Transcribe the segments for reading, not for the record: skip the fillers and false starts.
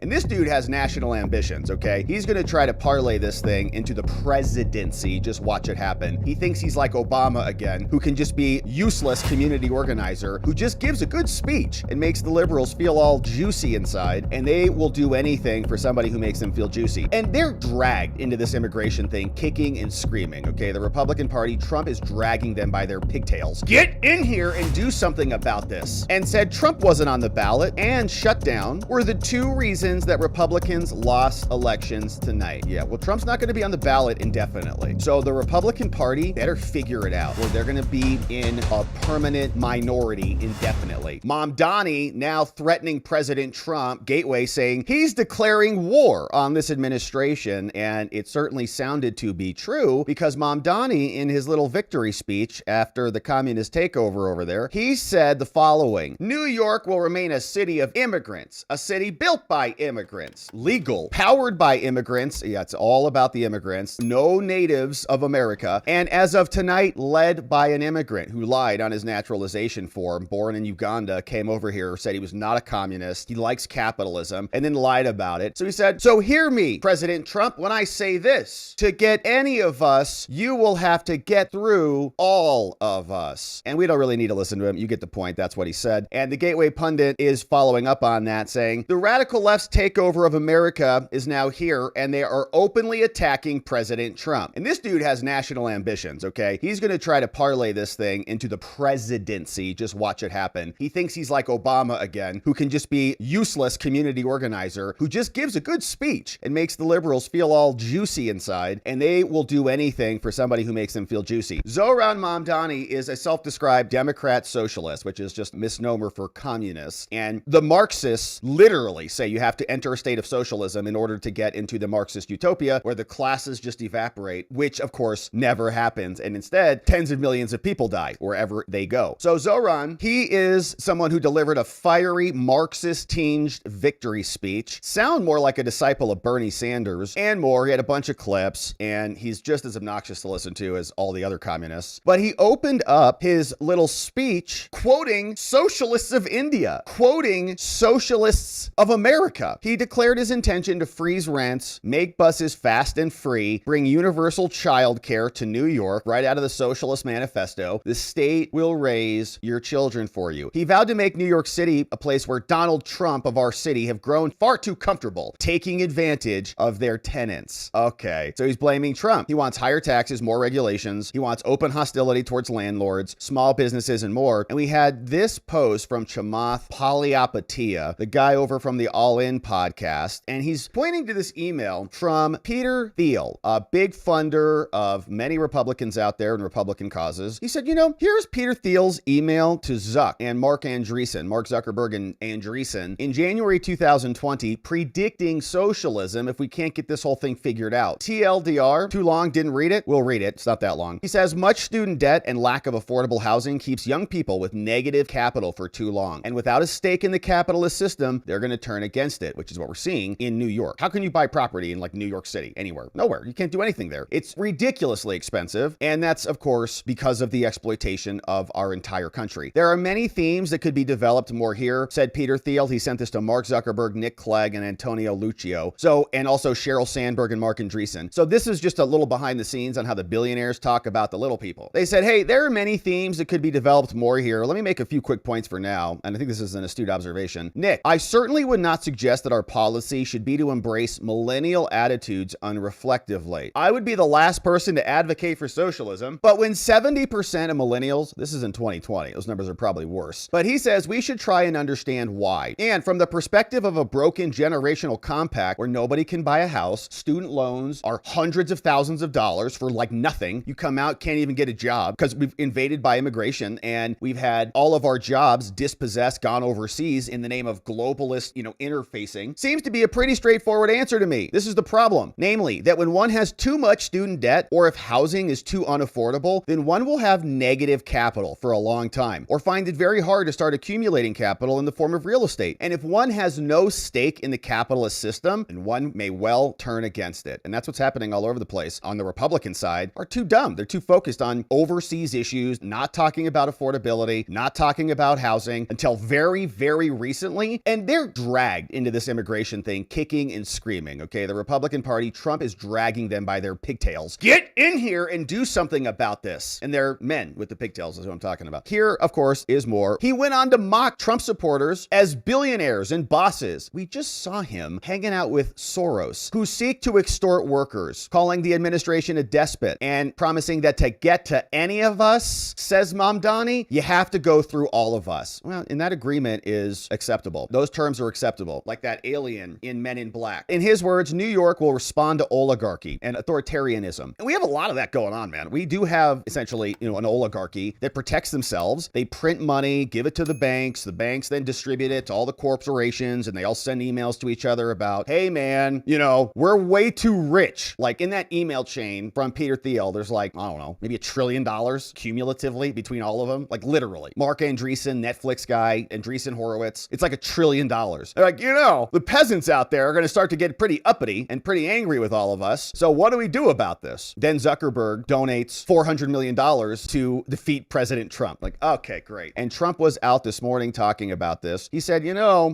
And this dude has national ambitions, okay? He's gonna try to parlay this thing into the presidency. Just watch it happen. He thinks he's like Obama again, who can just be useless community organizer, who just gives a good speech and makes the liberals feel all juicy inside, and they will do anything for somebody who makes them feel juicy. And they're dragged into this immigration thing, kicking and screaming, okay? The Republican Party, Trump is dragging them by their pigtails. Get in here and do something about this. And said Trump wasn't on the ballot and shutdown were the two reasons that Republicans lost elections tonight. Yeah, well, Trump's not gonna be on the ballot indefinitely. So the Republican Party better figure it out, or they're gonna be in a permanent minority indefinitely. Mamdani now threatening President Trump, Gateway saying he's declaring war on this administration, and it certainly sounded to be true because Mamdani, in his little victory speech after the communist takeover over there, he said the following: New York will remain a city of immigrants, a city built by immigrants, legal, powered by immigrants. Yeah, it's all about the immigrants, no natives of America, and as of tonight, led by an immigrant who lied on his naturalization form, born in Uganda, came over here, said he was not a communist, he likes capitalism, and then lied about it. So he said, so hear me, President Trump, when I say this, to get any of us, you will have to get through all of us. And we don't really need to listen to him. You get the point. That's what he said. And the Gateway pundit is following up on that, saying the radical left's takeover of America is now here, and they are openly attacking President Trump. And this dude has national ambitions, okay? He's going to try to parlay this thing into the presidency. Just watch it happen. He thinks he's like Obama again, who can just be useless community organizer, who just gives a good speech and makes the liberals feel all juicy inside, and they will do anything for somebody who makes them feel juicy. Zohran Mamdani is a self-described Democrat socialist, which is just misnomer for communist. And the Marxists literally say you have to enter a state of socialism in order to get into the Marxist utopia where the classes just evaporate, which of course never happens. And instead, tens of millions of people die wherever they go. So Zohran, he is someone who delivered a fiery Marxist-tinged victory speech, sound more like a disciple of Bernie Sanders and more. He had a bunch of clips, and he's just as obnoxious to listen to as all the other communists. But he opened up his little speech quoting socialists of India, quoting socialists of America. He declared his intention to freeze rents, make buses fast and free, bring universal child care to New York, right out of the Socialist Manifesto. The state will raise your children for you. He vowed to make New York City a place where Donald Trump of our city have grown far too comfortable, taking advantage of their tenants. Okay, so he's blaming Trump. He wants higher taxes, more regulations. He wants open hostility towards landlords, small businesses, and more. And we had this post from Chamath Palihapitiya, the guy over from the All In podcast, and he's pointing to this email from Peter Thiel, a big funder of many Republicans out there and Republican causes. He said, you know, here's Peter Thiel's email to Zuck and Mark Andreessen, Mark Zuckerberg and Andreessen, in January 2020, predicting socialism if we can't get this whole thing figured out. TLDR, too long, didn't read it? We'll read it. It's not that long. He says, much student debt and lack of affordable housing keeps young people with negative capital for too long. And without a stake in the capitalist system, they're going to turn against it, which is what we're seeing in New York. How can you buy property in like New York City? Anywhere? Nowhere. You can't do anything there. It's ridiculously expensive. And that's, of course, because of the exploitation of our entire country. There are many themes that could be developed more here, said Peter Thiel. He sent this to Mark Zuckerberg, Nick Clegg, and Antonio Lucio. So, and also Sheryl Sandberg and Mark Andreessen. So this is just a little behind the scenes on how the billionaires talk about the little people. They said, hey, there are many themes that could be developed more here. Let me make a few quick points for now. And I think this is an astute observation. Nick, I certainly would not suggest that our policy should be to embrace millennial attitudes unreflectively. I would be the last person to advocate for socialism, but when 70% of millennials, this is in 2020, those numbers are probably worse, but he says we should try and understand why. And from the perspective of a broken generational compact where nobody can buy a house, student loans are hundreds of thousands of dollars for like nothing. You come out, can't even get a job because we've invaded by immigration and we've had all of our jobs dispossessed, gone overseas in the name of globalist, interfacing. Seems to be a pretty straightforward answer to me. This is the problem. Namely, that when one has too much student debt or if housing is too unaffordable, then one will have negative capital for a long time or find it very hard to start accumulating capital in the form of real estate. And if one has no stake in the capitalist system, then one may well turn against it. And that's what's happening all over the place. On the Republican side, are too dumb. They're too focused on overseas issues, not talking about affordability, not talking about housing until very, very recently. And they're dragged into into this immigration thing kicking and screaming, okay? The Republican Party, Trump is dragging them by their pigtails. Get in here and do something about this. And they're men with the pigtails is what I'm talking about. Here, of course, is more. He went on to mock Trump supporters as billionaires and bosses. We just saw him hanging out with Soros, who seek to extort workers, calling the administration a despot and promising that to get to any of us, says Mamdani, you have to go through all of us. Well, and that agreement is acceptable. Those terms are acceptable, like that alien in Men in Black. In his words, New York will respond to oligarchy and authoritarianism. And we have a lot of that going on, man. We do have essentially, an oligarchy that protects themselves. They print money, give it to the banks then distribute it to all the corporations, and they all send emails to each other about, hey man, we're way too rich. Like in that email chain from Peter Thiel, there's like, I don't know, maybe $1 trillion cumulatively between all of them. Like literally. Mark Andreessen, Netflix guy, Andreessen Horowitz, it's like $1 trillion. They're like, the peasants out there are going to start to get pretty uppity and pretty angry with all of us. So what do we do about this? Then Zuckerberg donates $400 million to defeat President Trump. Like, okay, great. And Trump was out this morning talking about this. He said,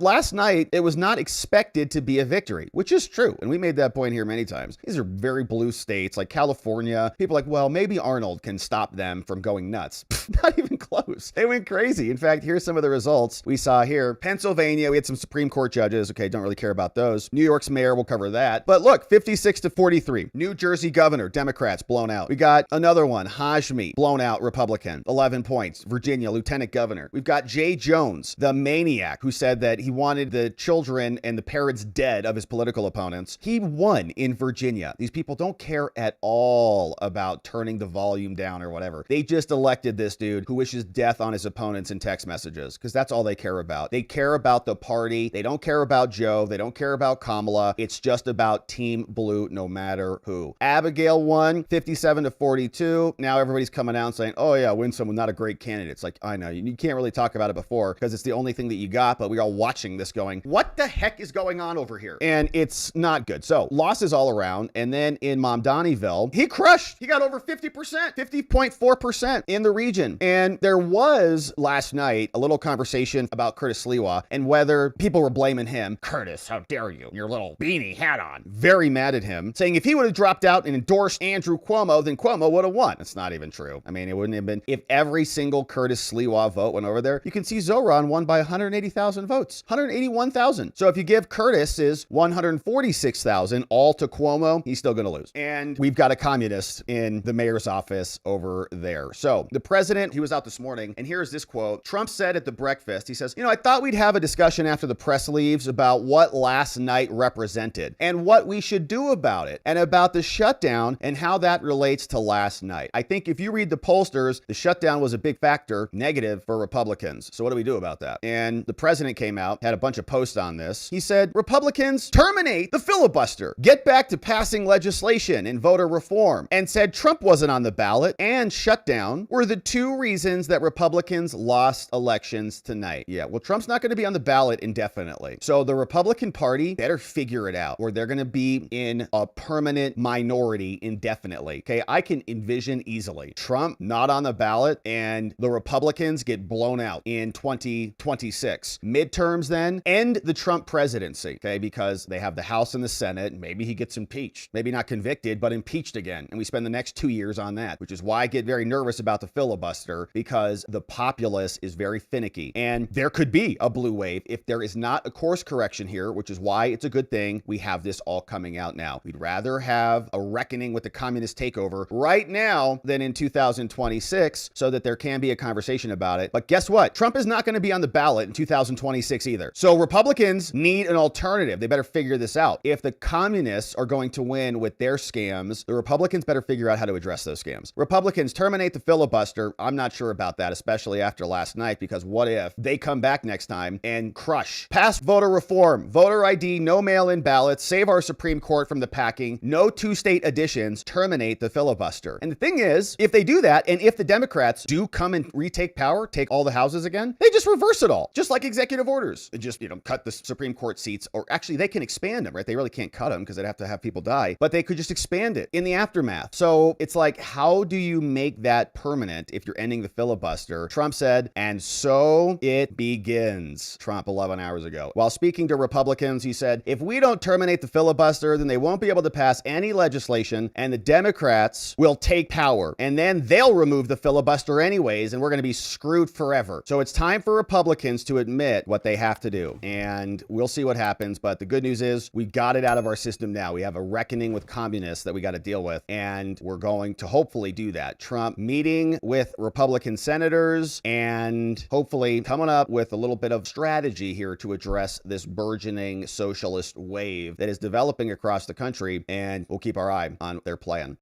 last night it was not expected to be a victory, which is true. And we made that point here many times. These are very blue states like California. People are like, well, maybe Arnold can stop them from going nuts. Not even close. They went crazy. In fact, here's some of the results we saw here. Pennsylvania, we had some Supreme Court judges. Okay, don't really care about those. New York's mayor, we'll cover that. But look, 56-43. New Jersey governor, Democrats blown out. We got another one, Hashmi, blown out, Republican, 11 points. Virginia, lieutenant governor. We've got Jay Jones, the maniac who said that he wanted the children and the parents dead of his political opponents. He won in Virginia. These people don't care at all about turning the volume down or whatever. They just elected this dude who wishes death on his opponents in text messages because that's all they care about. They care about the party. They don't care about Joe. They don't care about Kamala. It's just about Team Blue no matter who. Abigail won 57-42. Now everybody's coming out and saying, oh yeah, Winsome was not a great candidate. It's like, I know, you can't really talk about it before because it's the only thing that you got, but we're all watching this going, what the heck is going on over here? And it's not good. So losses all around. And then in Mamdani'ville, he crushed. He got over 50%, 50.4% in the region. And there was last night a little conversation about Curtis Sliwa and whether people were blaming him. Curtis, how dare you? Your little beanie hat on. Very mad at him, saying if he would have dropped out and endorsed Andrew Cuomo, then Cuomo would have won. It's not even true. I mean, it wouldn't have been. If every single Curtis Sliwa vote went over there, you can see Zohran won by 180,000 votes, 181,000. So if you give Curtis's 146,000 all to Cuomo, he's still going to lose. And we've got a communist in the mayor's office over there. So the president, he was out this morning, and here's this quote. Trump said at the breakfast, he says, I thought we'd have a discussion after the press leaves about what last night represented and what we should do about it and about the shutdown and how that relates to last night. I think if you read the pollsters, the shutdown was a big factor, negative for Republicans. So what do we do about that? And the president came out, had a bunch of posts on this. He said, Republicans terminate the filibuster, get back to passing legislation and voter reform, and said Trump wasn't on the ballot and shutdown were the two reasons that Republicans lost elections tonight. Yeah, well, Trump's not going to be on the ballot indefinitely. So the Republican Party better figure it out, or they're going to be in a permanent minority indefinitely. Okay, I can envision easily Trump not on the ballot and the Republicans get blown out in 2026. Midterms then end the Trump presidency, okay, because they have the House and the Senate. Maybe he gets impeached, maybe not convicted, but impeached again. And we spend the next 2 years on that, which is why I get very nervous about the filibuster, because the populace is very finicky and there could be a blue wave if there is not a course correction here, which is why it's a good thing we have this all coming out now. We'd rather have a reckoning with the communist takeover right now than in 2026 so that there can be a conversation about it. But guess what? Trump is not going to be on the ballot in 2026 either. So Republicans need an alternative. They better figure this out. If the communists are going to win with their scams, the Republicans better figure out how to address those scams. Republicans terminate the filibuster. I'm not sure about that, especially after last night, because what if they come back next time and crush? Pass voter reform, voter ID, no mail-in ballots, save our Supreme Court from the packing, no two-state additions, terminate the filibuster. And the thing is, if they do that, and if the Democrats do come and retake power, take all the houses again, they just reverse it all, just like executive orders. They just, cut the Supreme Court seats, or actually they can expand them, right? They really can't cut them because they'd have to have people die, but they could just expand it in the aftermath. So it's like, how do you make that permanent if you're after ending the filibuster, Trump said, "And so it begins." Trump 11 hours ago. While speaking to Republicans, he said, "If we don't terminate the filibuster, then they won't be able to pass any legislation and the Democrats will take power. And then they'll remove the filibuster anyways, and we're going to be screwed forever." So it's time for Republicans to admit what they have to do. And we'll see what happens. But the good news is we got it out of our system now. We have a reckoning with communists that we got to deal with. And we're going to hopefully do that. Trump meeting with Republican senators and hopefully coming up with a little bit of strategy here to address this burgeoning socialist wave that is developing across the country. And we'll keep our eye on their plan.